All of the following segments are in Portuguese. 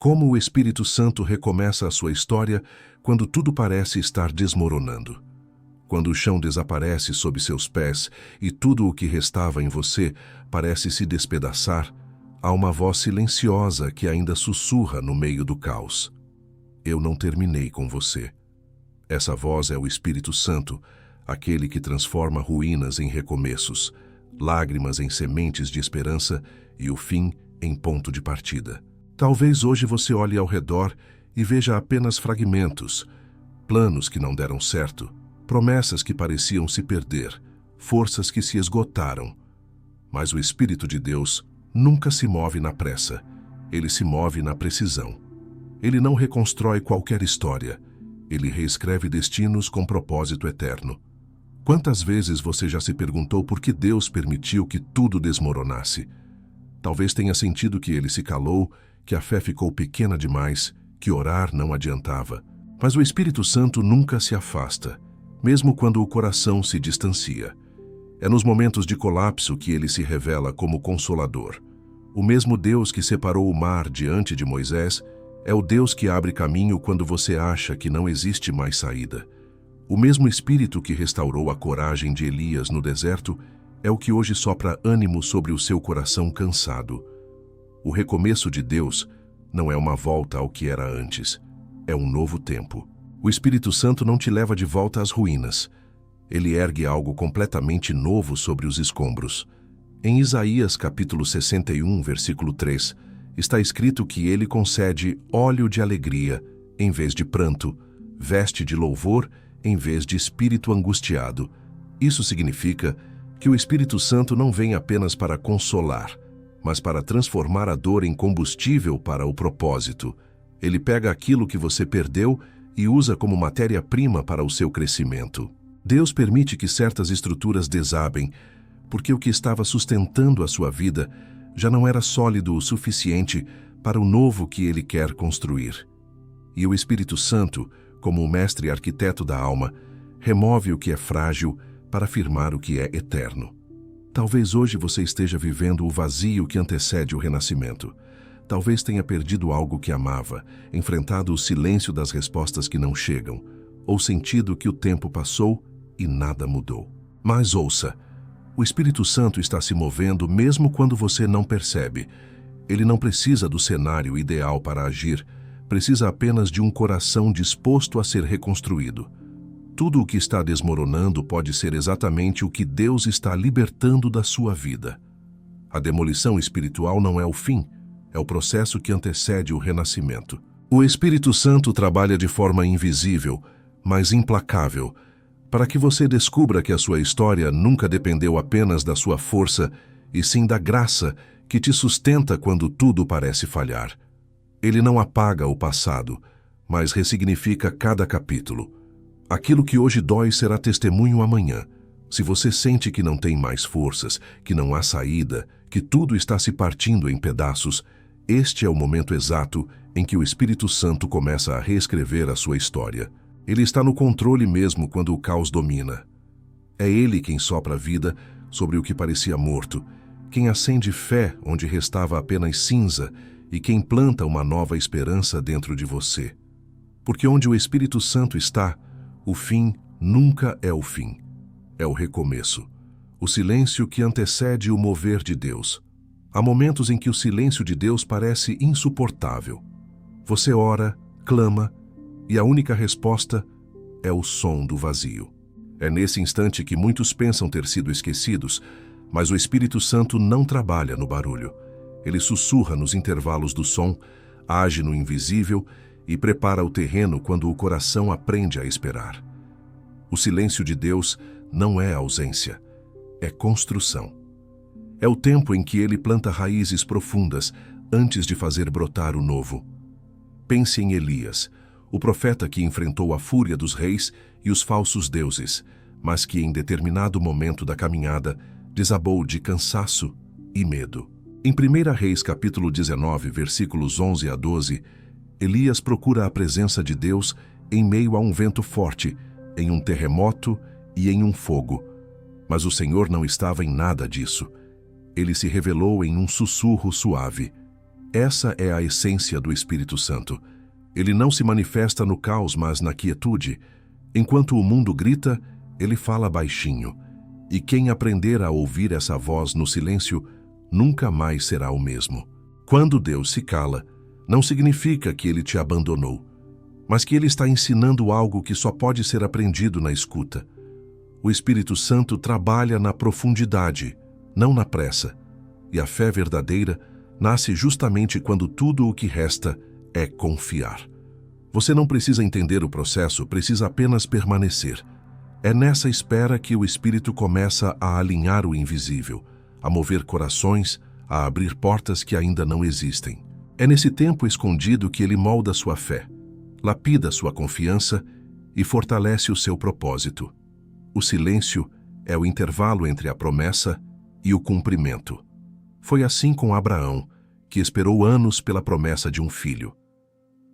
Como o Espírito Santo recomeça a sua história quando tudo parece estar desmoronando. Quando o chão desaparece sob seus pés e tudo o que restava em você parece se despedaçar, há uma voz silenciosa que ainda sussurra no meio do caos. Eu não terminei com você. Essa voz é o Espírito Santo, aquele que transforma ruínas em recomeços, lágrimas em sementes de esperança e o fim em ponto de partida. Talvez hoje você olhe ao redor e veja apenas fragmentos, planos que não deram certo, promessas que pareciam se perder, forças que se esgotaram. Mas o Espírito de Deus nunca se move na pressa, ele se move na precisão. Ele não reconstrói qualquer história, ele reescreve destinos com propósito eterno. Quantas vezes você já se perguntou por que Deus permitiu que tudo desmoronasse? Talvez tenha sentido que ele se calou, que a fé ficou pequena demais, que orar não adiantava. Mas o Espírito Santo nunca se afasta, mesmo quando o coração se distancia. É nos momentos de colapso que ele se revela como Consolador. O mesmo Deus que separou o mar diante de Moisés é o Deus que abre caminho quando você acha que não existe mais saída. O mesmo Espírito que restaurou a coragem de Elias no deserto é o que hoje sopra ânimo sobre o seu coração cansado. O recomeço de Deus não é uma volta ao que era antes, é um novo tempo. O Espírito Santo não te leva de volta às ruínas. Ele ergue algo completamente novo sobre os escombros. Em Isaías capítulo 61, versículo 3, está escrito que ele concede óleo de alegria em vez de pranto, veste de louvor em vez de espírito angustiado. Isso significa que o Espírito Santo não vem apenas para consolar, mas para transformar a dor em combustível para o propósito. Ele pega aquilo que você perdeu e usa como matéria-prima para o seu crescimento. Deus permite que certas estruturas desabem, porque o que estava sustentando a sua vida já não era sólido o suficiente para o novo que Ele quer construir. E o Espírito Santo, como o mestre arquiteto da alma, remove o que é frágil para afirmar o que é eterno. Talvez hoje você esteja vivendo o vazio que antecede o renascimento. Talvez tenha perdido algo que amava, enfrentado o silêncio das respostas que não chegam, ou sentido que o tempo passou e nada mudou. Mas ouça, o Espírito Santo está se movendo mesmo quando você não percebe. Ele não precisa do cenário ideal para agir, precisa apenas de um coração disposto a ser reconstruído. Tudo o que está desmoronando pode ser exatamente o que Deus está libertando da sua vida. A demolição espiritual não é o fim, é o processo que antecede o renascimento. O Espírito Santo trabalha de forma invisível, mas implacável, para que você descubra que a sua história nunca dependeu apenas da sua força, e sim da graça que te sustenta quando tudo parece falhar. Ele não apaga o passado, mas ressignifica cada capítulo. Aquilo que hoje dói será testemunho amanhã. Se você sente que não tem mais forças, que não há saída, que tudo está se partindo em pedaços, este é o momento exato em que o Espírito Santo começa a reescrever a sua história. Ele está no controle mesmo quando o caos domina. É Ele quem sopra a vida sobre o que parecia morto, quem acende fé onde restava apenas cinza e quem planta uma nova esperança dentro de você. Porque onde o Espírito Santo está, o fim nunca é o fim, é o recomeço, o silêncio que antecede o mover de Deus. Há momentos em que o silêncio de Deus parece insuportável. Você ora, clama, e a única resposta é o som do vazio. É nesse instante que muitos pensam ter sido esquecidos, mas o Espírito Santo não trabalha no barulho. Ele sussurra nos intervalos do som, age no invisível e prepara o terreno quando o coração aprende a esperar. O silêncio de Deus não é ausência, é construção. É o tempo em que Ele planta raízes profundas antes de fazer brotar o novo. Pense em Elias, o profeta que enfrentou a fúria dos reis e os falsos deuses, mas que em determinado momento da caminhada desabou de cansaço e medo. Em 1 Reis capítulo 19, versículos 11 a 12, Elias procura a presença de Deus em meio a um vento forte, em um terremoto e em um fogo. Mas o Senhor não estava em nada disso. Ele se revelou em um sussurro suave. Essa é a essência do Espírito Santo. Ele não se manifesta no caos, mas na quietude. Enquanto o mundo grita, ele fala baixinho. E quem aprender a ouvir essa voz no silêncio, nunca mais será o mesmo. Quando Deus se cala, não significa que ele te abandonou, mas que ele está ensinando algo que só pode ser aprendido na escuta. O Espírito Santo trabalha na profundidade, não na pressa. E a fé verdadeira nasce justamente quando tudo o que resta é confiar. Você não precisa entender o processo, precisa apenas permanecer. É nessa espera que o Espírito começa a alinhar o invisível, a mover corações, a abrir portas que ainda não existem. É nesse tempo escondido que ele molda sua fé, lapida sua confiança e fortalece o seu propósito. O silêncio é o intervalo entre a promessa e o cumprimento. Foi assim com Abraão, que esperou anos pela promessa de um filho.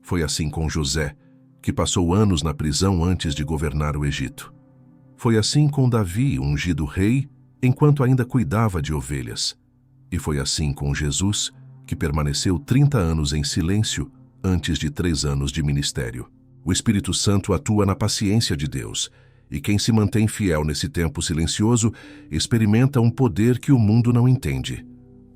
Foi assim com José, que passou anos na prisão antes de governar o Egito. Foi assim com Davi, ungido rei, enquanto ainda cuidava de ovelhas. E foi assim com Jesus, que permaneceu 30 anos em silêncio antes de 3 anos de ministério. O Espírito Santo atua na paciência de Deus, e quem se mantém fiel nesse tempo silencioso experimenta um poder que o mundo não entende.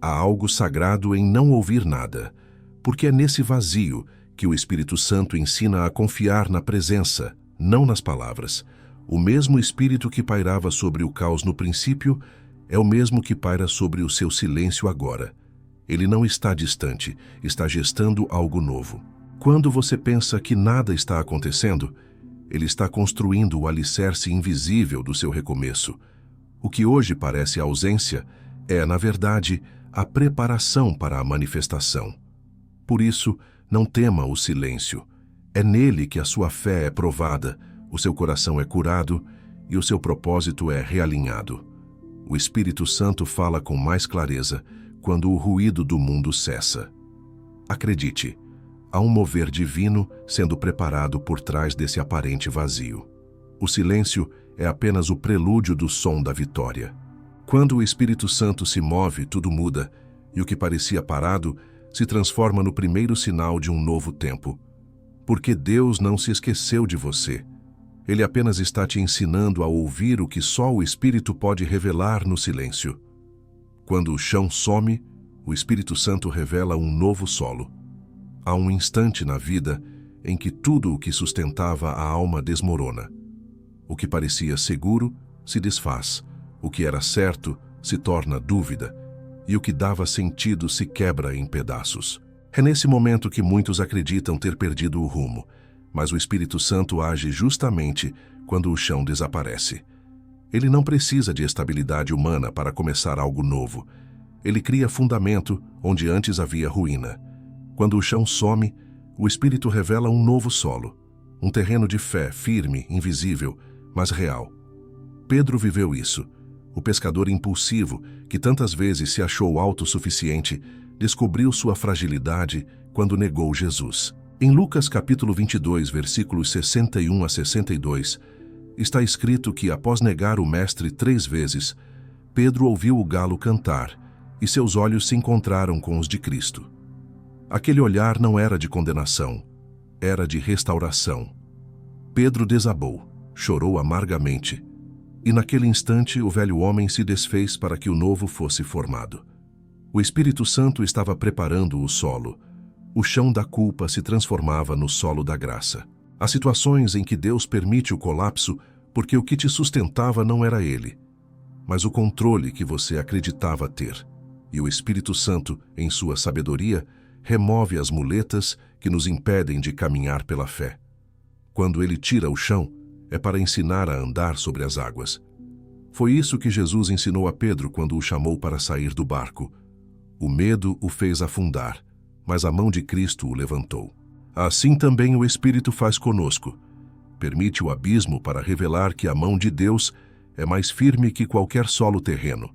Há algo sagrado em não ouvir nada, porque é nesse vazio que o Espírito Santo ensina a confiar na presença, não nas palavras. O mesmo Espírito que pairava sobre o caos no princípio é o mesmo que paira sobre o seu silêncio agora. Ele não está distante, está gestando algo novo. Quando você pensa que nada está acontecendo, ele está construindo o alicerce invisível do seu recomeço. O que hoje parece ausência é, na verdade, a preparação para a manifestação. Por isso, não tema o silêncio. É nele que a sua fé é provada, o seu coração é curado e o seu propósito é realinhado. O Espírito Santo fala com mais clareza quando o ruído do mundo cessa. Acredite, há um mover divino sendo preparado por trás desse aparente vazio. O silêncio é apenas o prelúdio do som da vitória. Quando o Espírito Santo se move, tudo muda, e o que parecia parado se transforma no primeiro sinal de um novo tempo. Porque Deus não se esqueceu de você. Ele apenas está te ensinando a ouvir o que só o Espírito pode revelar no silêncio. Quando o chão some, o Espírito Santo revela um novo solo. Há um instante na vida em que tudo o que sustentava a alma desmorona. O que parecia seguro se desfaz, o que era certo se torna dúvida, e o que dava sentido se quebra em pedaços. É nesse momento que muitos acreditam ter perdido o rumo, mas o Espírito Santo age justamente quando o chão desaparece. Ele não precisa de estabilidade humana para começar algo novo. Ele cria fundamento onde antes havia ruína. Quando o chão some, o Espírito revela um novo solo, um terreno de fé firme, invisível, mas real. Pedro viveu isso. O pescador impulsivo, que tantas vezes se achou autossuficiente, descobriu sua fragilidade quando negou Jesus. Em Lucas capítulo 22, versículos 61 a 62, está escrito que, após negar o Mestre 3 vezes, Pedro ouviu o galo cantar e seus olhos se encontraram com os de Cristo. Aquele olhar não era de condenação, era de restauração. Pedro desabou, chorou amargamente, e naquele instante o velho homem se desfez para que o novo fosse formado. O Espírito Santo estava preparando o solo. O chão da culpa se transformava no solo da graça. Há situações em que Deus permite o colapso porque o que te sustentava não era Ele, mas o controle que você acreditava ter. E o Espírito Santo, em sua sabedoria, remove as muletas que nos impedem de caminhar pela fé. Quando Ele tira o chão, é para ensinar a andar sobre as águas. Foi isso que Jesus ensinou a Pedro quando o chamou para sair do barco. O medo o fez afundar, mas a mão de Cristo o levantou. Assim também o Espírito faz conosco. Permite o abismo para revelar que a mão de Deus é mais firme que qualquer solo terreno.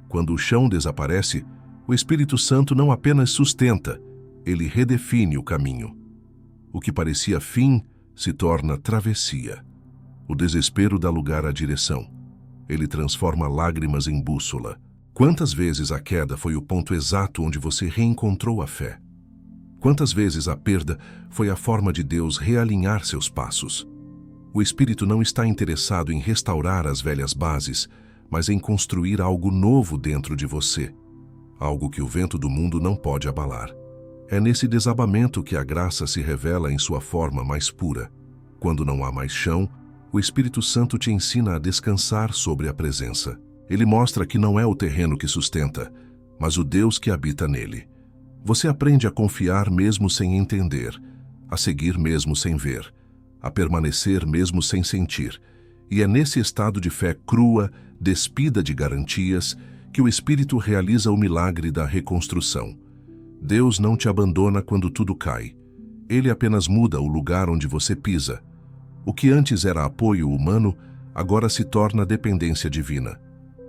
Quando o chão desaparece, o Espírito Santo não apenas sustenta, ele redefine o caminho. O que parecia fim se torna travessia. O desespero dá lugar à direção. Ele transforma lágrimas em bússola. Quantas vezes a queda foi o ponto exato onde você reencontrou a fé? Quantas vezes a perda foi a forma de Deus realinhar seus passos? O Espírito não está interessado em restaurar as velhas bases, mas em construir algo novo dentro de você, algo que o vento do mundo não pode abalar. É nesse desabamento que a graça se revela em sua forma mais pura. Quando não há mais chão, o Espírito Santo te ensina a descansar sobre a presença. Ele mostra que não é o terreno que sustenta, mas o Deus que habita nele. Você aprende a confiar mesmo sem entender, a seguir mesmo sem ver, a permanecer mesmo sem sentir. E é nesse estado de fé crua, despida de garantias, que o Espírito realiza o milagre da reconstrução. Deus não te abandona quando tudo cai. Ele apenas muda o lugar onde você pisa. O que antes era apoio humano, agora se torna dependência divina.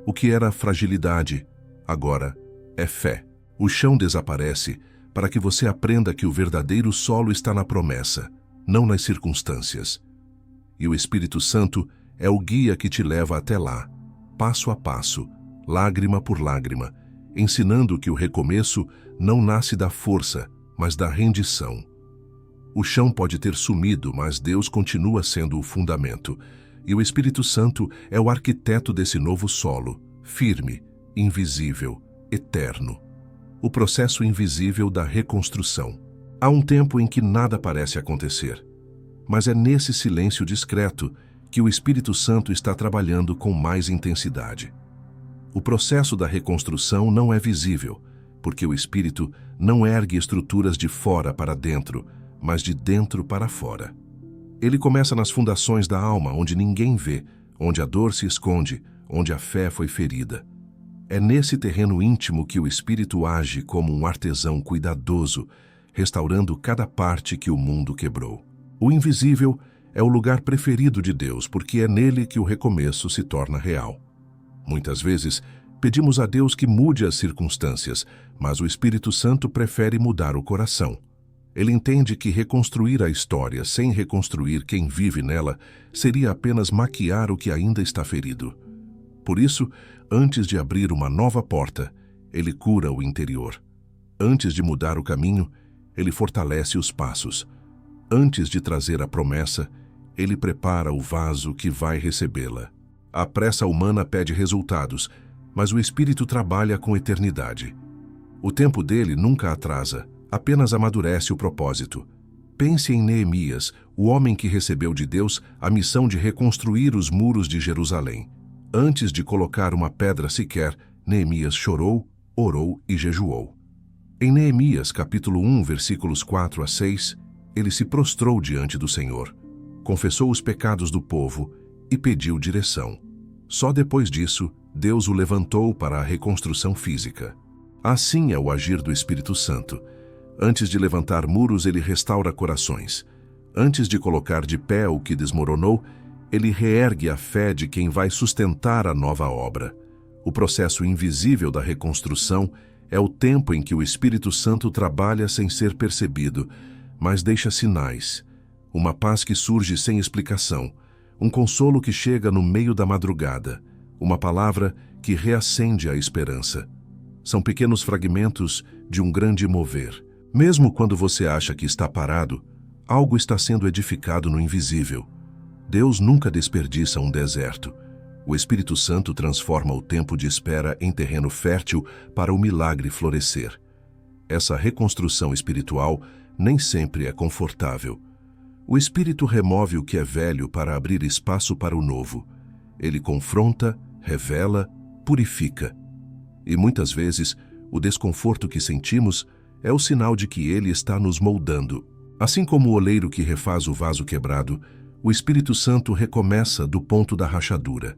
O que era fragilidade, agora é fé. O chão desaparece para que você aprenda que o verdadeiro solo está na promessa, não nas circunstâncias. E o Espírito Santo é o guia que te leva até lá, passo a passo, lágrima por lágrima, ensinando que o recomeço não nasce da força, mas da rendição. O chão pode ter sumido, mas Deus continua sendo o fundamento, e o Espírito Santo é o arquiteto desse novo solo, firme, invisível, eterno. O processo invisível da reconstrução. Há um tempo em que nada parece acontecer, mas é nesse silêncio discreto que o Espírito Santo está trabalhando com mais intensidade. O processo da reconstrução não é visível, porque o Espírito não ergue estruturas de fora para dentro, mas de dentro para fora. Ele começa nas fundações da alma, onde ninguém vê, onde a dor se esconde, onde a fé foi ferida. É nesse terreno íntimo que o Espírito age como um artesão cuidadoso, restaurando cada parte que o mundo quebrou. O invisível é o lugar preferido de Deus, porque é nele que o recomeço se torna real. Muitas vezes, pedimos a Deus que mude as circunstâncias, mas o Espírito Santo prefere mudar o coração. Ele entende que reconstruir a história sem reconstruir quem vive nela seria apenas maquiar o que ainda está ferido. Por isso, antes de abrir uma nova porta, ele cura o interior. Antes de mudar o caminho, ele fortalece os passos. Antes de trazer a promessa, ele prepara o vaso que vai recebê-la. A pressa humana pede resultados, mas o Espírito trabalha com eternidade. O tempo dele nunca atrasa, apenas amadurece o propósito. Pense em Neemias, o homem que recebeu de Deus a missão de reconstruir os muros de Jerusalém. Antes de colocar uma pedra sequer, Neemias chorou, orou e jejuou. Em Neemias, capítulo 1, versículos 4 a 6, ele se prostrou diante do Senhor, confessou os pecados do povo e pediu direção. Só depois disso, Deus o levantou para a reconstrução física. Assim é o agir do Espírito Santo. Antes de levantar muros, ele restaura corações. Antes de colocar de pé o que desmoronou, ele reergue a fé de quem vai sustentar a nova obra. O processo invisível da reconstrução é o tempo em que o Espírito Santo trabalha sem ser percebido, mas deixa sinais. Uma paz que surge sem explicação, um consolo que chega no meio da madrugada, uma palavra que reacende a esperança. São pequenos fragmentos de um grande mover. Mesmo quando você acha que está parado, algo está sendo edificado no invisível. Deus nunca desperdiça um deserto. O Espírito Santo transforma o tempo de espera em terreno fértil para o milagre florescer. Essa reconstrução espiritual nem sempre é confortável. O Espírito remove o que é velho para abrir espaço para o novo. Ele confronta, revela, purifica. E muitas vezes, o desconforto que sentimos é o sinal de que Ele está nos moldando. Assim como o oleiro que refaz o vaso quebrado, o Espírito Santo recomeça do ponto da rachadura.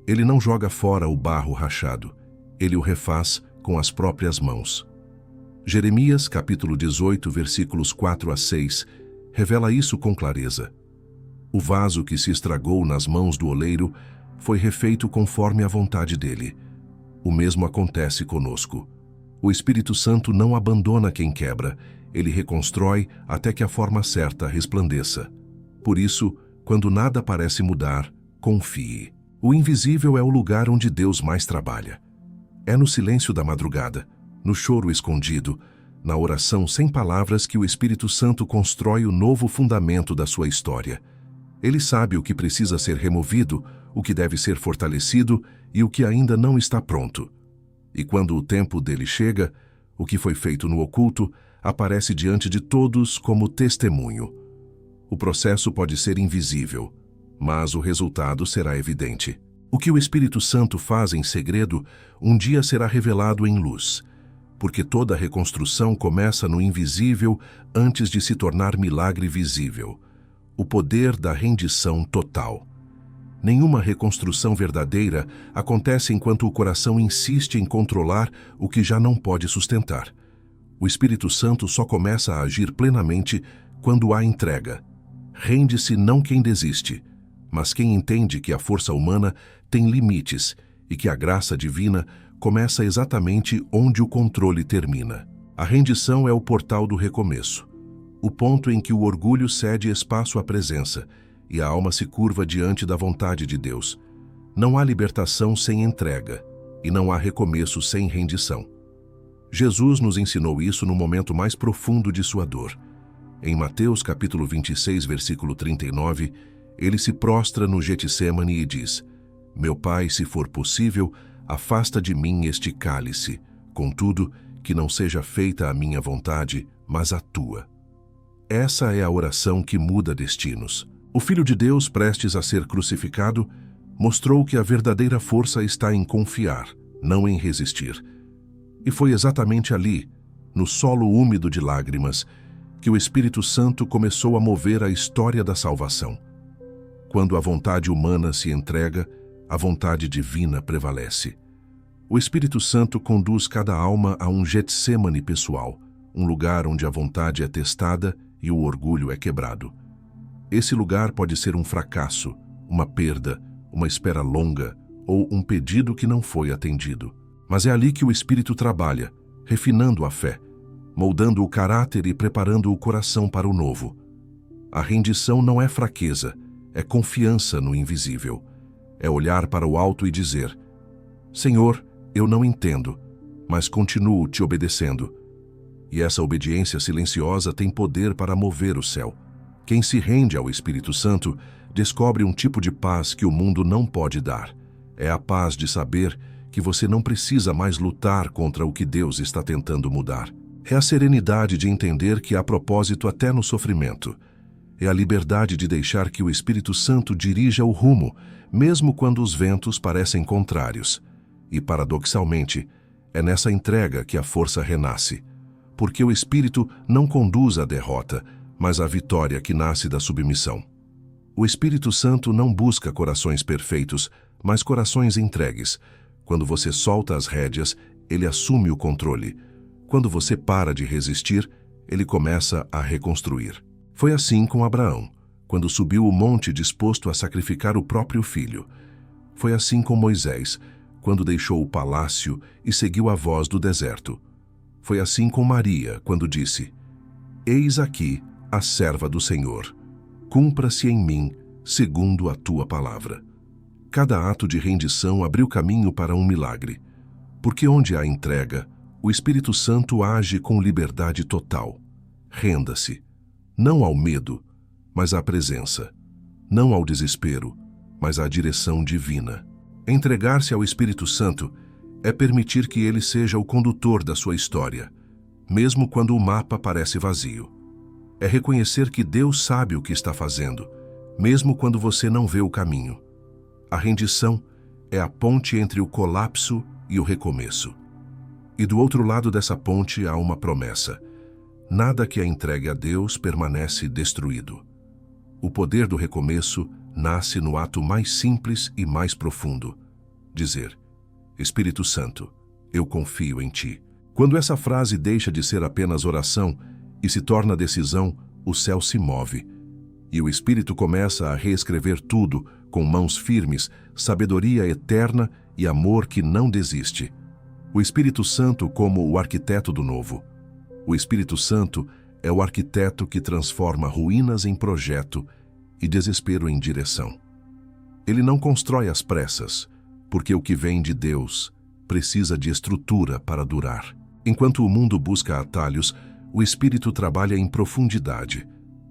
Ele não joga fora o barro rachado, ele o refaz com as próprias mãos. Jeremias, capítulo 18, versículos 4 a 6, revela isso com clareza. O vaso que se estragou nas mãos do oleiro foi refeito conforme a vontade dele. O mesmo acontece conosco. O Espírito Santo não abandona quem quebra, ele reconstrói até que a forma certa resplandeça. Por isso, quando nada parece mudar, confie. O invisível é o lugar onde Deus mais trabalha. É no silêncio da madrugada, no choro escondido, na oração sem palavras que o Espírito Santo constrói o novo fundamento da sua história. Ele sabe o que precisa ser removido, o que deve ser fortalecido e o que ainda não está pronto. E quando o tempo dele chega, o que foi feito no oculto aparece diante de todos como testemunho. O processo pode ser invisível, mas o resultado será evidente. O que o Espírito Santo faz em segredo, um dia será revelado em luz, porque toda reconstrução começa no invisível antes de se tornar milagre visível. O poder da rendição total. Nenhuma reconstrução verdadeira acontece enquanto o coração insiste em controlar o que já não pode sustentar. O Espírito Santo só começa a agir plenamente quando há entrega. Rende-se não quem desiste, mas quem entende que a força humana tem limites e que a graça divina começa exatamente onde o controle termina. A rendição é o portal do recomeço, o ponto em que o orgulho cede espaço à presença e a alma se curva diante da vontade de Deus. Não há libertação sem entrega e não há recomeço sem rendição. Jesus nos ensinou isso no momento mais profundo de sua dor. Em Mateus capítulo 26, versículo 39, ele se prostra no Getsêmani e diz: Meu Pai, se for possível, afasta de mim este cálice, contudo, que não seja feita a minha vontade, mas a tua. Essa é a oração que muda destinos. O Filho de Deus, prestes a ser crucificado, mostrou que a verdadeira força está em confiar, não em resistir. E foi exatamente ali, no solo úmido de lágrimas, que o Espírito Santo começou a mover a história da salvação. Quando a vontade humana se entrega, a vontade divina prevalece. O Espírito Santo conduz cada alma a um Getsêmani pessoal, um lugar onde a vontade é testada e o orgulho é quebrado. Esse lugar pode ser um fracasso, uma perda, uma espera longa ou um pedido que não foi atendido. Mas é ali que o Espírito trabalha, refinando a fé, moldando o caráter e preparando o coração para o novo. A rendição não é fraqueza, é confiança no invisível. É olhar para o alto e dizer: Senhor, eu não entendo, mas continuo te obedecendo. E essa obediência silenciosa tem poder para mover o céu. Quem se rende ao Espírito Santo descobre um tipo de paz que o mundo não pode dar. É a paz de saber que você não precisa mais lutar contra o que Deus está tentando mudar. É a serenidade de entender que há propósito até no sofrimento. É a liberdade de deixar que o Espírito Santo dirija o rumo, mesmo quando os ventos parecem contrários. E, paradoxalmente, é nessa entrega que a força renasce. Porque o Espírito não conduz à derrota, mas à vitória que nasce da submissão. O Espírito Santo não busca corações perfeitos, mas corações entregues. Quando você solta as rédeas, ele assume o controle. Quando você para de resistir, ele começa a reconstruir. Foi assim com Abraão, quando subiu o monte disposto a sacrificar o próprio filho. Foi assim com Moisés, quando deixou o palácio e seguiu a voz do deserto. Foi assim com Maria, quando disse: Eis aqui a serva do Senhor. Cumpra-se em mim, segundo a tua palavra. Cada ato de rendição abriu caminho para um milagre. Porque onde há entrega, o Espírito Santo age com liberdade total. Renda-se, não ao medo, mas à presença. Não ao desespero, mas à direção divina. Entregar-se ao Espírito Santo é permitir que ele seja o condutor da sua história, mesmo quando o mapa parece vazio. É reconhecer que Deus sabe o que está fazendo, mesmo quando você não vê o caminho. A rendição é a ponte entre o colapso e o recomeço. E do outro lado dessa ponte há uma promessa: nada que a entregue a Deus permanece destruído. O poder do recomeço nasce no ato mais simples e mais profundo: dizer: Espírito Santo, eu confio em ti. Quando essa frase deixa de ser apenas oração e se torna decisão, o céu se move. E o Espírito começa a reescrever tudo com mãos firmes, sabedoria eterna e amor que não desiste. O Espírito Santo como o arquiteto do novo. O Espírito Santo é o arquiteto que transforma ruínas em projeto e desespero em direção. Ele não constrói às pressas, porque o que vem de Deus precisa de estrutura para durar. Enquanto o mundo busca atalhos, o Espírito trabalha em profundidade,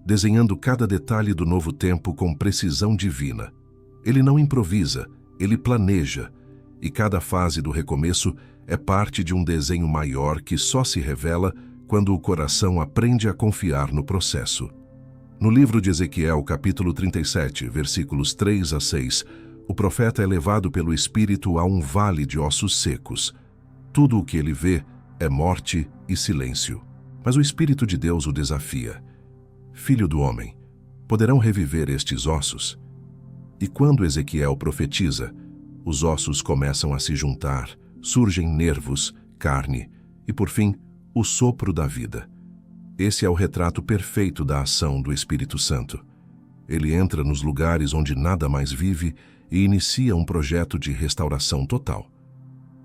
desenhando cada detalhe do novo tempo com precisão divina. Ele não improvisa, ele planeja, e cada fase do recomeço é parte de um desenho maior que só se revela quando o coração aprende a confiar no processo. No livro de Ezequiel, capítulo 37, versículos 3 a 6, o profeta é levado pelo Espírito a um vale de ossos secos. Tudo o que ele vê é morte e silêncio. Mas o Espírito de Deus o desafia. Filho do homem, poderão reviver estes ossos? E quando Ezequiel profetiza, os ossos começam a se juntar, surgem nervos, carne e, por fim, o sopro da vida. Esse é o retrato perfeito da ação do Espírito Santo. Ele entra nos lugares onde nada mais vive e inicia um projeto de restauração total.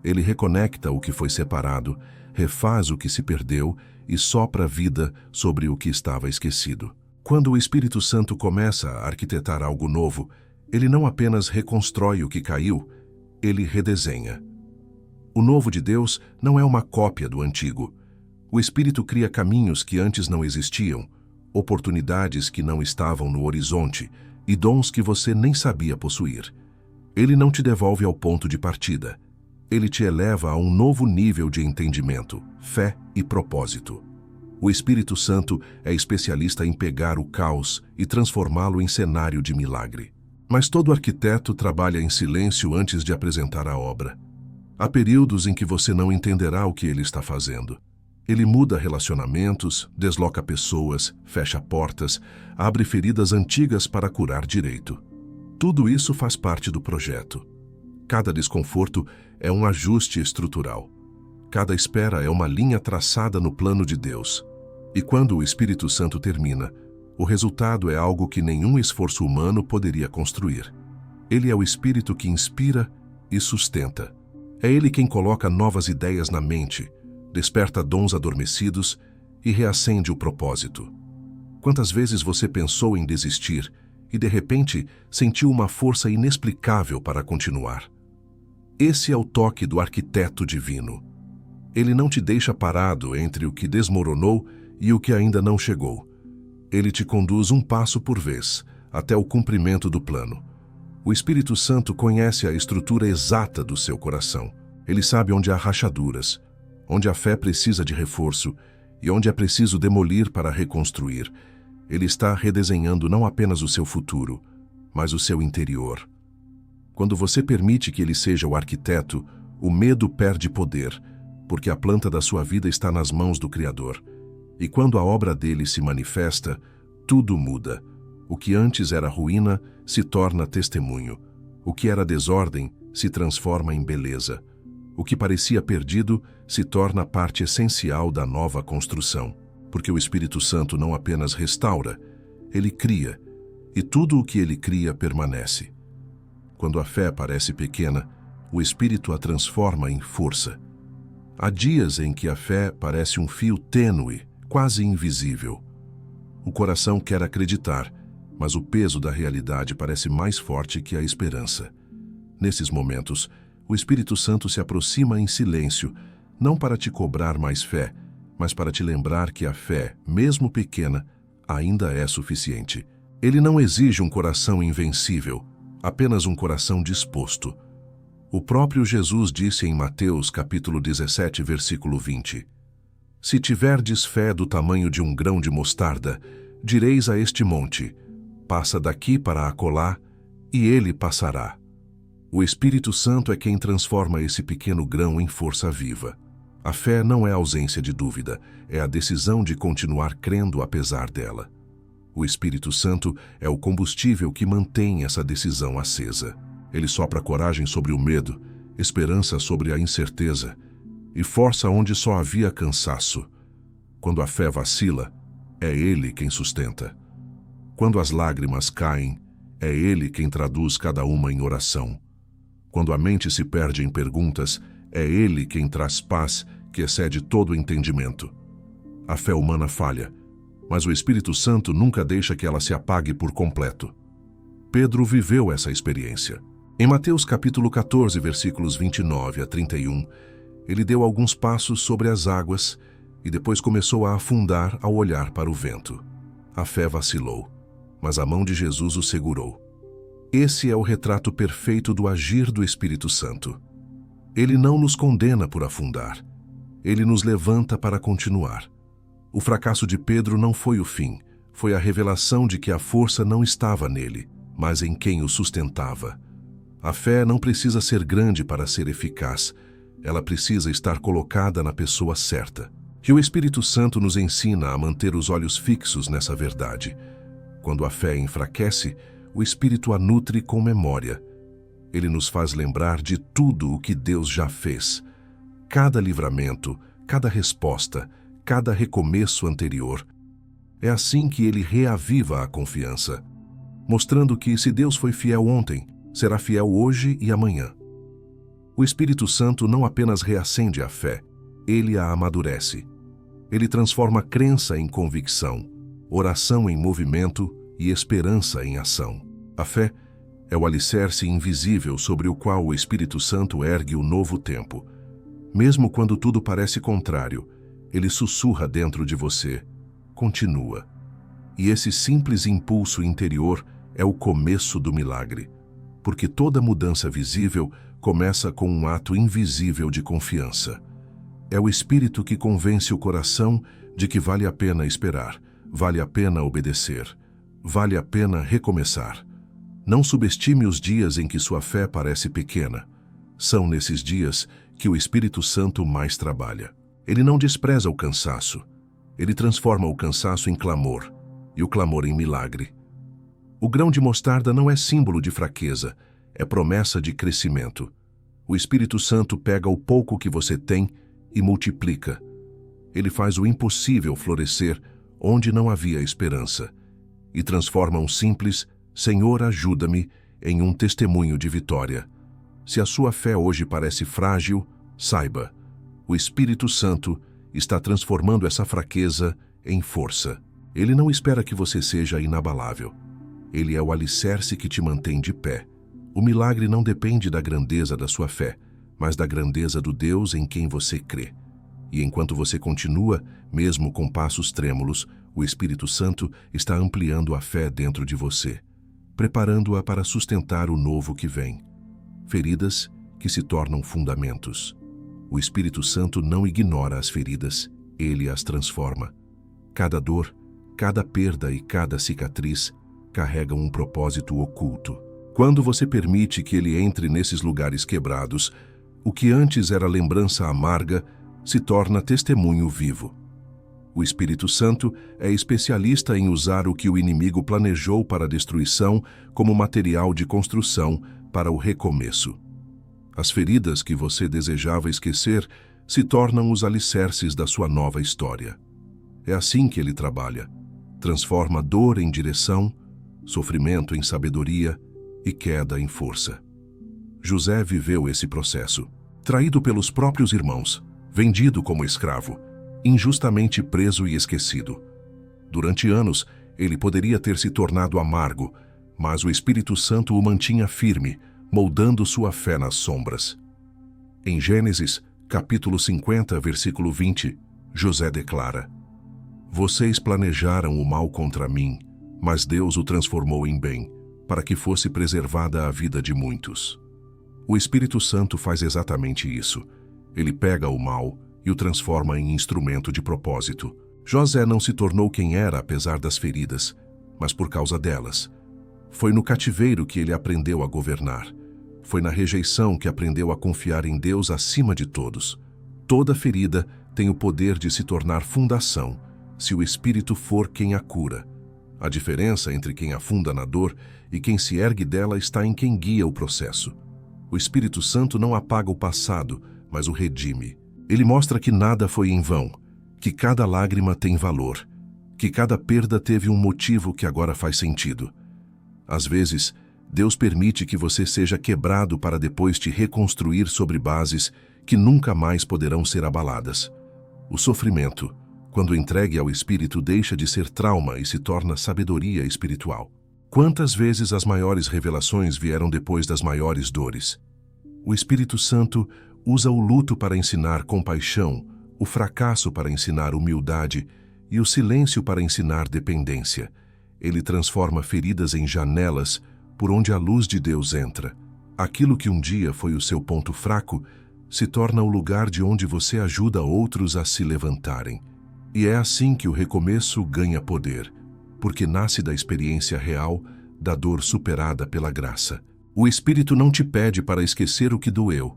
Ele reconecta o que foi separado, refaz o que se perdeu e sopra vida sobre o que estava esquecido. Quando o Espírito Santo começa a arquitetar algo novo, ele não apenas reconstrói o que caiu, ele redesenha. O novo de Deus não é uma cópia do antigo. O Espírito cria caminhos que antes não existiam, oportunidades que não estavam no horizonte e dons que você nem sabia possuir. Ele não te devolve ao ponto de partida. Ele te eleva a um novo nível de entendimento, fé e propósito. O Espírito Santo é especialista em pegar o caos e transformá-lo em cenário de milagre. Mas todo arquiteto trabalha em silêncio antes de apresentar a obra. Há períodos em que você não entenderá o que ele está fazendo. Ele muda relacionamentos, desloca pessoas, fecha portas, abre feridas antigas para curar direito. Tudo isso faz parte do projeto. Cada desconforto é um ajuste estrutural. Cada espera é uma linha traçada no plano de Deus. E quando o Espírito Santo termina, o resultado é algo que nenhum esforço humano poderia construir. Ele é o Espírito que inspira e sustenta. É ele quem coloca novas ideias na mente, desperta dons adormecidos e reacende o propósito. Quantas vezes você pensou em desistir e, de repente, sentiu uma força inexplicável para continuar? Esse é o toque do arquiteto divino. Ele não te deixa parado entre o que desmoronou e o que ainda não chegou. Ele te conduz um passo por vez, até o cumprimento do plano. O Espírito Santo conhece a estrutura exata do seu coração. Ele sabe onde há rachaduras, onde a fé precisa de reforço e onde é preciso demolir para reconstruir. Ele está redesenhando não apenas o seu futuro, mas o seu interior. Quando você permite que ele seja o arquiteto, o medo perde poder, porque a planta da sua vida está nas mãos do Criador. E quando a obra dele se manifesta, tudo muda. O que antes era ruína se torna testemunho. O que era desordem se transforma em beleza. O que parecia perdido se torna parte essencial da nova construção. Porque o Espírito Santo não apenas restaura, ele cria, e tudo o que ele cria permanece. Quando a fé parece pequena, o Espírito a transforma em força. Há dias em que a fé parece um fio tênue, quase invisível. O coração quer acreditar, mas o peso da realidade parece mais forte que a esperança. Nesses momentos, o Espírito Santo se aproxima em silêncio, não para te cobrar mais fé, mas para te lembrar que a fé, mesmo pequena, ainda é suficiente. Ele não exige um coração invencível, apenas um coração disposto. O próprio Jesus disse em Mateus capítulo 17, versículo 20: Se tiverdes fé do tamanho de um grão de mostarda, direis a este monte: passa daqui para acolá, e ele passará. O Espírito Santo é quem transforma esse pequeno grão em força viva. A fé não é ausência de dúvida, é a decisão de continuar crendo apesar dela. O Espírito Santo é o combustível que mantém essa decisão acesa. Ele sopra coragem sobre o medo, esperança sobre a incerteza, e força onde só havia cansaço. Quando a fé vacila, é ele quem sustenta. Quando as lágrimas caem, é ele quem traduz cada uma em oração. Quando a mente se perde em perguntas, é ele quem traz paz que excede todo o entendimento. A fé humana falha, mas o Espírito Santo nunca deixa que ela se apague por completo. Pedro viveu essa experiência. Em Mateus capítulo 14, versículos 29 a 31, ele deu alguns passos sobre as águas e depois começou a afundar ao olhar para o vento. A fé vacilou, mas a mão de Jesus o segurou. Esse é o retrato perfeito do agir do Espírito Santo. Ele não nos condena por afundar. Ele nos levanta para continuar. O fracasso de Pedro não foi o fim, foi a revelação de que a força não estava nele, mas em quem o sustentava. A fé não precisa ser grande para ser eficaz, ela precisa estar colocada na pessoa certa. E o Espírito Santo nos ensina a manter os olhos fixos nessa verdade. Quando a fé enfraquece, o Espírito a nutre com memória. Ele nos faz lembrar de tudo o que Deus já fez. Cada livramento, cada resposta, cada recomeço anterior. É assim que ele reaviva a confiança, mostrando que se Deus foi fiel ontem, será fiel hoje e amanhã. O Espírito Santo não apenas reacende a fé, ele a amadurece. Ele transforma crença em convicção, oração em movimento e esperança em ação. A fé é o alicerce invisível sobre o qual o Espírito Santo ergue o novo tempo. Mesmo quando tudo parece contrário, ele sussurra dentro de você: continua. E esse simples impulso interior é o começo do milagre, porque toda mudança visível começa com um ato invisível de confiança. É o Espírito que convence o coração de que vale a pena esperar, vale a pena obedecer, vale a pena recomeçar. Não subestime os dias em que sua fé parece pequena. São nesses dias que o Espírito Santo mais trabalha. Ele não despreza o cansaço. Ele transforma o cansaço em clamor e o clamor em milagre. O grão de mostarda não é símbolo de fraqueza, é promessa de crescimento. O Espírito Santo pega o pouco que você tem e multiplica. Ele faz o impossível florescer onde não havia esperança e transforma um simples "Senhor, ajuda-me" em um testemunho de vitória. Se a sua fé hoje parece frágil, saiba, o Espírito Santo está transformando essa fraqueza em força. Ele não espera que você seja inabalável. Ele é o alicerce que te mantém de pé. O milagre não depende da grandeza da sua fé, mas da grandeza do Deus em quem você crê. E enquanto você continua, mesmo com passos trêmulos, o Espírito Santo está ampliando a fé dentro de você, preparando-a para sustentar o novo que vem. Feridas que se tornam fundamentos. O Espírito Santo não ignora as feridas, ele as transforma. Cada dor, cada perda e cada cicatriz carregam um propósito oculto. Quando você permite que ele entre nesses lugares quebrados, o que antes era lembrança amarga se torna testemunho vivo. O Espírito Santo é especialista em usar o que o inimigo planejou para a destruição como material de construção para o recomeço. As feridas que você desejava esquecer se tornam os alicerces da sua nova história. É assim que ele trabalha. Transforma dor em direção, sofrimento em sabedoria e queda em força. José viveu esse processo. Traído pelos próprios irmãos, vendido como escravo, injustamente preso e esquecido. Durante anos, ele poderia ter se tornado amargo, mas o Espírito Santo o mantinha firme, moldando sua fé nas sombras. Em Gênesis, capítulo 50, versículo 20, José declara: "Vocês planejaram o mal contra mim, mas Deus o transformou em bem, para que fosse preservada a vida de muitos." O Espírito Santo faz exatamente isso. Ele pega o mal e o transforma em instrumento de propósito. José não se tornou quem era apesar das feridas, mas por causa delas. Foi no cativeiro que ele aprendeu a governar. Foi na rejeição que aprendeu a confiar em Deus acima de todos. Toda ferida tem o poder de se tornar fundação, se o Espírito for quem a cura. A diferença entre quem afunda na dor e quem se ergue dela está em quem guia o processo. O Espírito Santo não apaga o passado, mas o redime. Ele mostra que nada foi em vão, que cada lágrima tem valor, que cada perda teve um motivo que agora faz sentido. Às vezes, Deus permite que você seja quebrado para depois te reconstruir sobre bases que nunca mais poderão ser abaladas. O sofrimento, quando entregue ao Espírito, deixa de ser trauma e se torna sabedoria espiritual. Quantas vezes as maiores revelações vieram depois das maiores dores? O Espírito Santo usa o luto para ensinar compaixão, o fracasso para ensinar humildade e o silêncio para ensinar dependência. Ele transforma feridas em janelas por onde a luz de Deus entra. Aquilo que um dia foi o seu ponto fraco se torna o lugar de onde você ajuda outros a se levantarem. E é assim que o recomeço ganha poder, porque nasce da experiência real, da dor superada pela graça. O Espírito não te pede para esquecer o que doeu.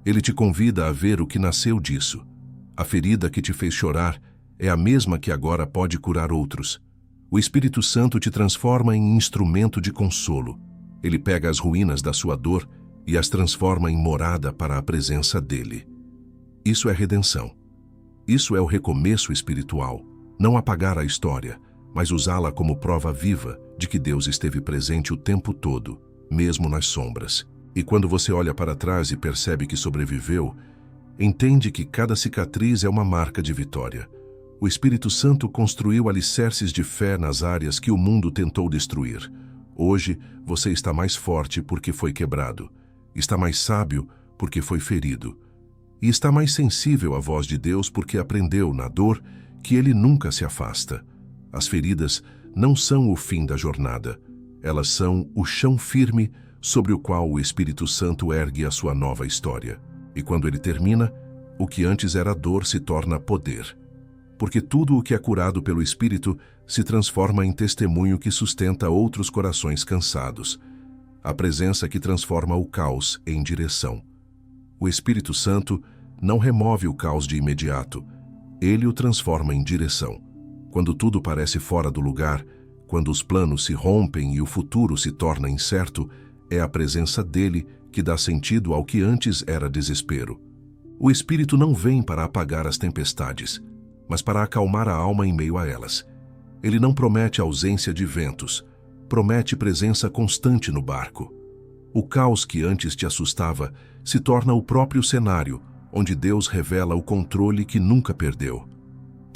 Ele te convida a ver o que nasceu disso. A ferida que te fez chorar é a mesma que agora pode curar outros. O Espírito Santo te transforma em instrumento de consolo. Ele pega as ruínas da sua dor e as transforma em morada para a presença dele. Isso é redenção. Isso é o recomeço espiritual. Não apagar a história, mas usá-la como prova viva de que Deus esteve presente o tempo todo, mesmo nas sombras. E quando você olha para trás e percebe que sobreviveu, entende que cada cicatriz é uma marca de vitória. O Espírito Santo construiu alicerces de fé nas áreas que o mundo tentou destruir. Hoje, você está mais forte porque foi quebrado. Está mais sábio porque foi ferido. E está mais sensível à voz de Deus porque aprendeu, na dor, que Ele nunca se afasta. As feridas não são o fim da jornada. Elas são o chão firme sobre o qual o Espírito Santo ergue a sua nova história. E quando ele termina, o que antes era dor se torna poder. Porque tudo o que é curado pelo Espírito se transforma em testemunho que sustenta outros corações cansados. A presença que transforma o caos em direção. O Espírito Santo não remove o caos de imediato. Ele o transforma em direção. Quando tudo parece fora do lugar, quando os planos se rompem e o futuro se torna incerto, é a presença dele que dá sentido ao que antes era desespero. O Espírito não vem para apagar as tempestades, mas para acalmar a alma em meio a elas. Ele não promete ausência de ventos, promete presença constante no barco. O caos que antes te assustava se torna o próprio cenário, onde Deus revela o controle que nunca perdeu.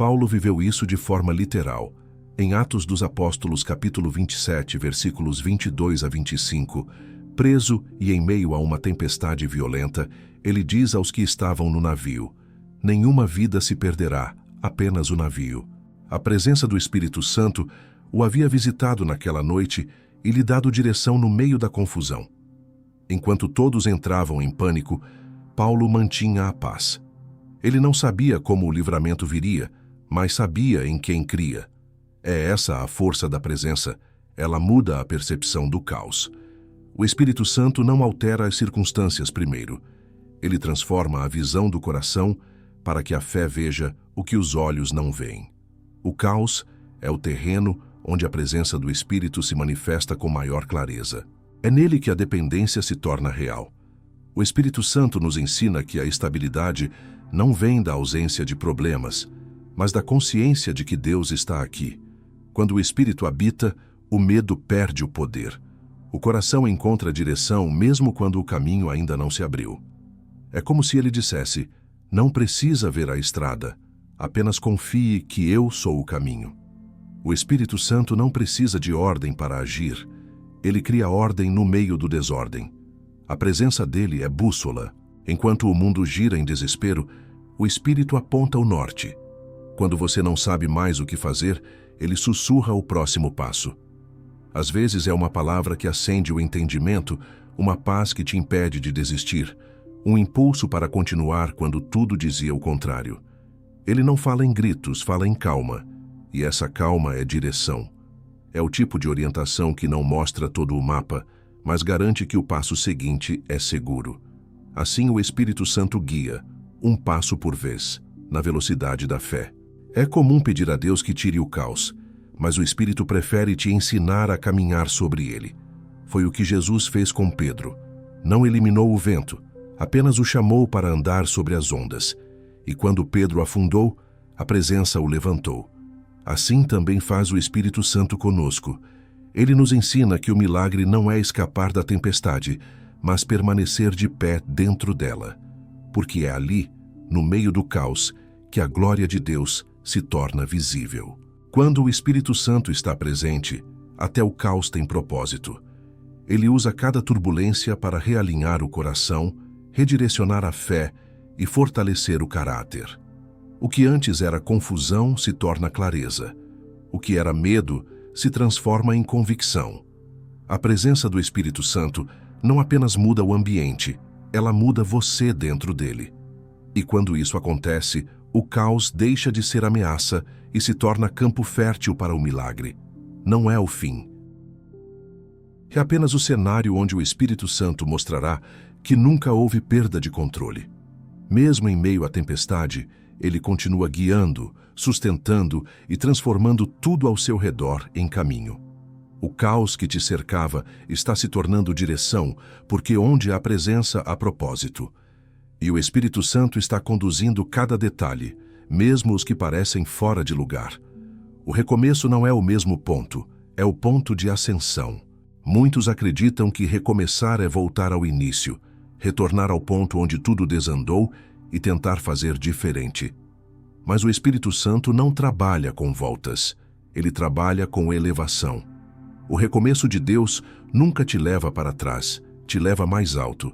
Paulo viveu isso de forma literal. Em Atos dos Apóstolos, capítulo 27, versículos 22 a 25, preso e em meio a uma tempestade violenta, ele diz aos que estavam no navio: nenhuma vida se perderá, apenas o navio. A presença do Espírito Santo o havia visitado naquela noite e lhe dado direção no meio da confusão. Enquanto todos entravam em pânico, Paulo mantinha a paz. Ele não sabia como o livramento viria, mas sabia em quem cria. É essa a força da presença. Ela muda a percepção do caos. O Espírito Santo não altera as circunstâncias primeiro. Ele transforma a visão do coração para que a fé veja o que os olhos não veem. O caos é o terreno onde a presença do Espírito se manifesta com maior clareza. É nele que a dependência se torna real. O Espírito Santo nos ensina que a estabilidade não vem da ausência de problemas, mas da consciência de que Deus está aqui. Quando o Espírito habita, o medo perde o poder. O coração encontra direção mesmo quando o caminho ainda não se abriu. É como se ele dissesse: não precisa ver a estrada, apenas confie que eu sou o caminho. O Espírito Santo não precisa de ordem para agir. Ele cria ordem no meio do desordem. A presença dele é bússola. Enquanto o mundo gira em desespero, o Espírito aponta o norte. Quando você não sabe mais o que fazer, ele sussurra o próximo passo. Às vezes é uma palavra que acende o entendimento, uma paz que te impede de desistir, um impulso para continuar quando tudo dizia o contrário. Ele não fala em gritos, fala em calma, e essa calma é direção. É o tipo de orientação que não mostra todo o mapa, mas garante que o passo seguinte é seguro. Assim o Espírito Santo guia, um passo por vez, na velocidade da fé. É comum pedir a Deus que tire o caos, mas o Espírito prefere te ensinar a caminhar sobre ele. Foi o que Jesus fez com Pedro. Não eliminou o vento, apenas o chamou para andar sobre as ondas. E quando Pedro afundou, a presença o levantou. Assim também faz o Espírito Santo conosco. Ele nos ensina que o milagre não é escapar da tempestade, mas permanecer de pé dentro dela. Porque é ali, no meio do caos, que a glória de Deus se torna visível. Quando o Espírito Santo está presente, até o caos tem propósito. Ele usa cada turbulência para realinhar o coração, redirecionar a fé e fortalecer o caráter. O que antes era confusão se torna clareza. O que era medo se transforma em convicção. A presença do Espírito Santo não apenas muda o ambiente, ela muda você dentro dele. E quando isso acontece, o caos deixa de ser ameaça e se torna campo fértil para o milagre. Não é o fim. É apenas o cenário onde o Espírito Santo mostrará que nunca houve perda de controle. Mesmo em meio à tempestade, ele continua guiando, sustentando e transformando tudo ao seu redor em caminho. O caos que te cercava está se tornando direção, porque onde há presença há propósito. E o Espírito Santo está conduzindo cada detalhe, mesmo os que parecem fora de lugar. O recomeço não é o mesmo ponto, é o ponto de ascensão. Muitos acreditam que recomeçar é voltar ao início, retornar ao ponto onde tudo desandou e tentar fazer diferente. Mas o Espírito Santo não trabalha com voltas, ele trabalha com elevação. O recomeço de Deus nunca te leva para trás, te leva mais alto.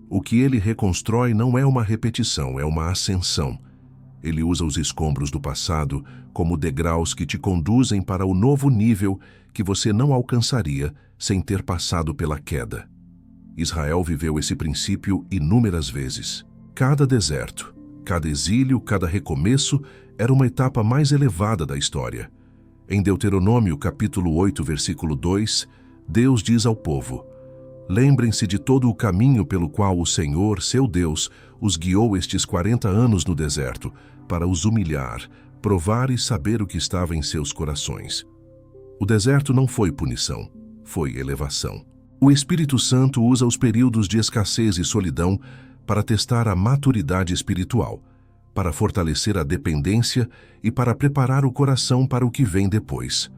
O que ele reconstrói não é uma repetição, é uma ascensão. Ele usa os escombros do passado como degraus que te conduzem para o novo nível que você não alcançaria sem ter passado pela queda. Israel viveu esse princípio inúmeras vezes. Cada deserto, cada exílio, cada recomeço era uma etapa mais elevada da história. Em Deuteronômio, capítulo 8, versículo 2, Deus diz ao povo: lembrem-se de todo o caminho pelo qual o Senhor, seu Deus, os guiou estes 40 anos no deserto, para os humilhar, provar e saber o que estava em seus corações. O deserto não foi punição, foi elevação. O Espírito Santo usa os períodos de escassez e solidão para testar a maturidade espiritual, para fortalecer a dependência e para preparar o coração para o que vem depois.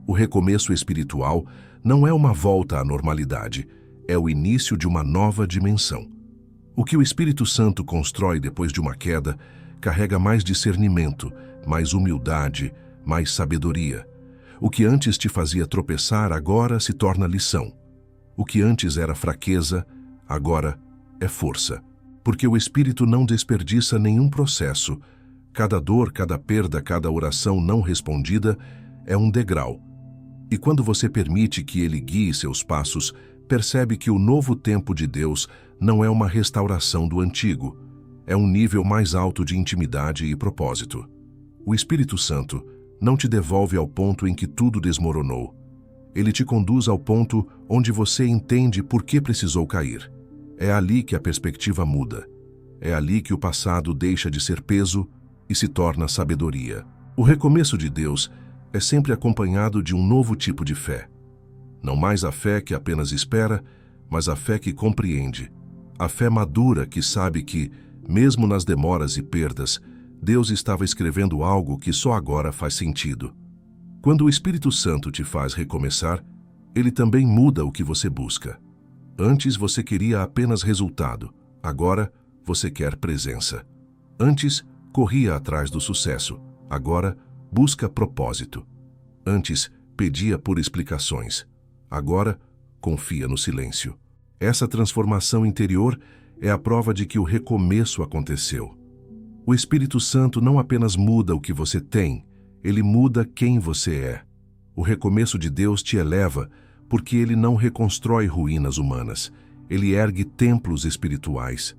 O recomeço espiritual não é uma volta à normalidade, é o início de uma nova dimensão. O que o Espírito Santo constrói depois de uma queda carrega mais discernimento, mais humildade, mais sabedoria. O que antes te fazia tropeçar agora se torna lição. O que antes era fraqueza, agora é força. Porque o Espírito não desperdiça nenhum processo. Cada dor, cada perda, cada oração não respondida é um degrau. E quando você permite que ele guie seus passos, percebe que o novo tempo de Deus não é uma restauração do antigo. É um nível mais alto de intimidade e propósito. O Espírito Santo não te devolve ao ponto em que tudo desmoronou. Ele te conduz ao ponto onde você entende por que precisou cair. É ali que a perspectiva muda. É ali que o passado deixa de ser peso e se torna sabedoria. O recomeço de Deus é sempre acompanhado de um novo tipo de fé. Não mais a fé que apenas espera, mas a fé que compreende. A fé madura que sabe que, mesmo nas demoras e perdas, Deus estava escrevendo algo que só agora faz sentido. Quando o Espírito Santo te faz recomeçar, ele também muda o que você busca. Antes você queria apenas resultado, agora você quer presença. Antes corria atrás do sucesso, agora busca propósito. Antes pedia por explicações, agora confia no silêncio. Essa transformação interior é a prova de que o recomeço aconteceu. O Espírito Santo não apenas muda o que você tem, ele muda quem você é. O recomeço de Deus te eleva, porque ele não reconstrói ruínas humanas, ele ergue templos espirituais.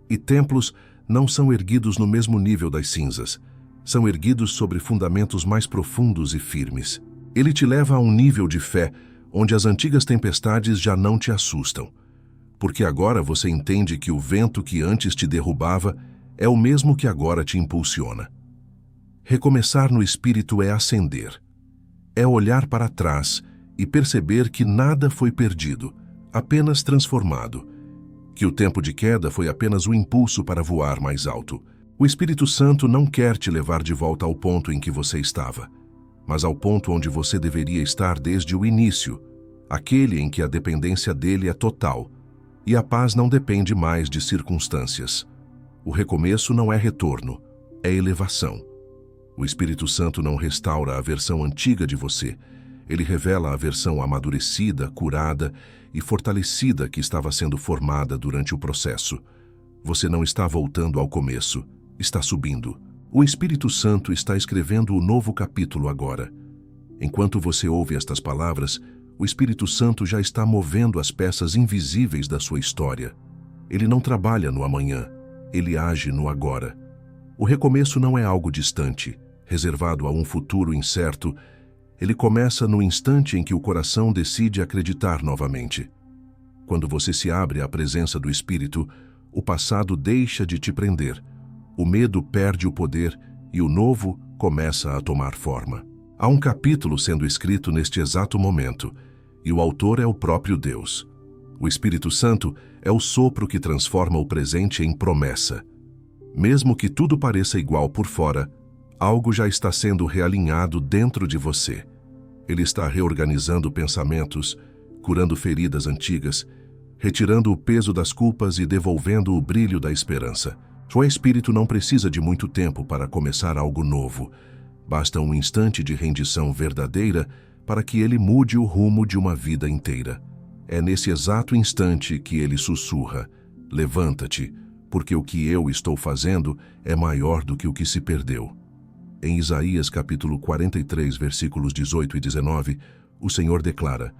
E templos não são erguidos no mesmo nível das cinzas, são erguidos sobre fundamentos mais profundos e firmes. Ele te leva a um nível de fé onde as antigas tempestades já não te assustam, porque agora você entende que o vento que antes te derrubava é o mesmo que agora te impulsiona. Recomeçar no Espírito é ascender, é olhar para trás e perceber que nada foi perdido, apenas transformado, que o tempo de queda foi apenas um impulso para voar mais alto. O Espírito Santo não quer te levar de volta ao ponto em que você estava, mas ao ponto onde você deveria estar desde o início, aquele em que a dependência dele é total, e a paz não depende mais de circunstâncias. O recomeço não é retorno, é elevação. O Espírito Santo não restaura a versão antiga de você, Ele revela a versão amadurecida, curada e fortalecida que estava sendo formada durante o processo. Você não está voltando ao começo, está subindo. O Espírito Santo está escrevendo o novo capítulo agora. Enquanto você ouve estas palavras, o Espírito Santo já está movendo as peças invisíveis da sua história. Ele não trabalha no amanhã, ele age no agora. O recomeço não é algo distante, reservado a um futuro incerto. Ele começa no instante em que o coração decide acreditar novamente. Quando você se abre à presença do Espírito, o passado deixa de te prender, o medo perde o poder e o novo começa a tomar forma. Há um capítulo sendo escrito neste exato momento, e o autor é o próprio Deus. O Espírito Santo é o sopro que transforma o presente em promessa. Mesmo que tudo pareça igual por fora, algo já está sendo realinhado dentro de você. Ele está reorganizando pensamentos, curando feridas antigas, retirando o peso das culpas e devolvendo o brilho da esperança. O Espírito não precisa de muito tempo para começar algo novo. Basta um instante de rendição verdadeira para que ele mude o rumo de uma vida inteira. É nesse exato instante que ele sussurra: levanta-te, porque o que eu estou fazendo é maior do que o que se perdeu. Em Isaías capítulo 43, versículos 18 e 19, o Senhor declara: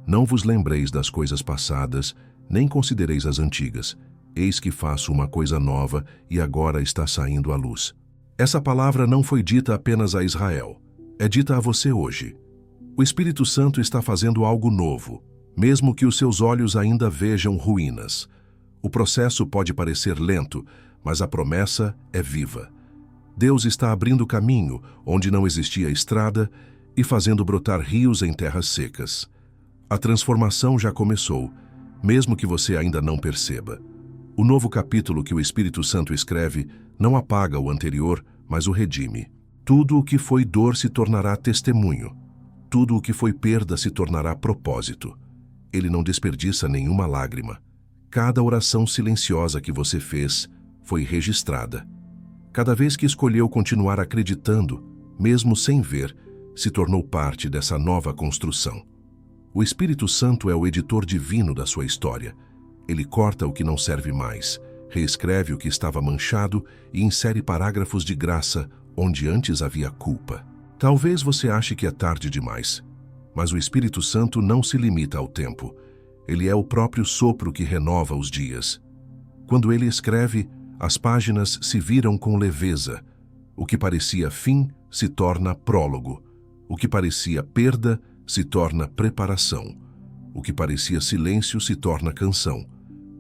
não vos lembreis das coisas passadas, nem considereis as antigas. Eis que faço uma coisa nova e agora está saindo à luz. Essa palavra não foi dita apenas a Israel. É dita a você hoje. O Espírito Santo está fazendo algo novo, mesmo que os seus olhos ainda vejam ruínas. O processo pode parecer lento, mas a promessa é viva. Deus está abrindo caminho onde não existia estrada e fazendo brotar rios em terras secas. A transformação já começou, mesmo que você ainda não perceba. O novo capítulo que o Espírito Santo escreve não apaga o anterior, mas o redime. Tudo o que foi dor se tornará testemunho. Tudo o que foi perda se tornará propósito. Ele não desperdiça nenhuma lágrima. Cada oração silenciosa que você fez foi registrada. Cada vez que escolheu continuar acreditando, mesmo sem ver, se tornou parte dessa nova construção. O Espírito Santo é o editor divino da sua história. Ele corta o que não serve mais, reescreve o que estava manchado e insere parágrafos de graça onde antes havia culpa. Talvez você ache que é tarde demais, mas o Espírito Santo não se limita ao tempo. Ele é o próprio sopro que renova os dias. Quando ele escreve, as páginas se viram com leveza. O que parecia fim se torna prólogo. O que parecia perda se torna preparação. O que parecia silêncio se torna canção.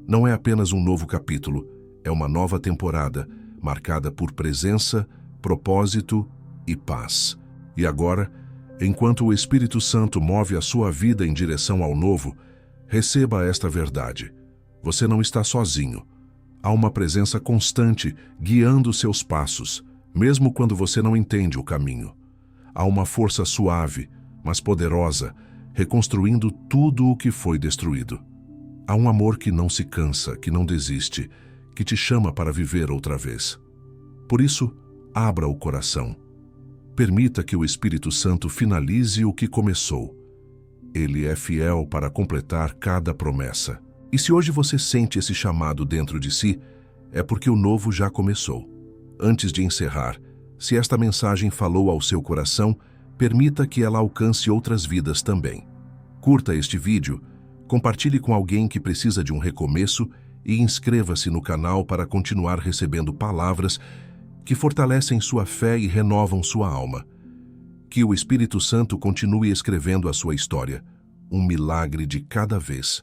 Não é apenas um novo capítulo, é uma nova temporada, marcada por presença, propósito e paz. E agora, enquanto o Espírito Santo move a sua vida em direção ao novo, receba esta verdade: você não está sozinho. Há uma presença constante guiando seus passos, mesmo quando você não entende o caminho. Há uma força suave, mas poderosa, reconstruindo tudo o que foi destruído. Há um amor que não se cansa, que não desiste, que te chama para viver outra vez. Por isso, abra o coração. Permita que o Espírito Santo finalize o que começou. Ele é fiel para completar cada promessa. E se hoje você sente esse chamado dentro de si, é porque o novo já começou. Antes de encerrar, se esta mensagem falou ao seu coração, permita que ela alcance outras vidas também. Curta este vídeo, compartilhe com alguém que precisa de um recomeço e inscreva-se no canal para continuar recebendo palavras que fortalecem sua fé e renovam sua alma. Que o Espírito Santo continue escrevendo a sua história, um milagre de cada vez.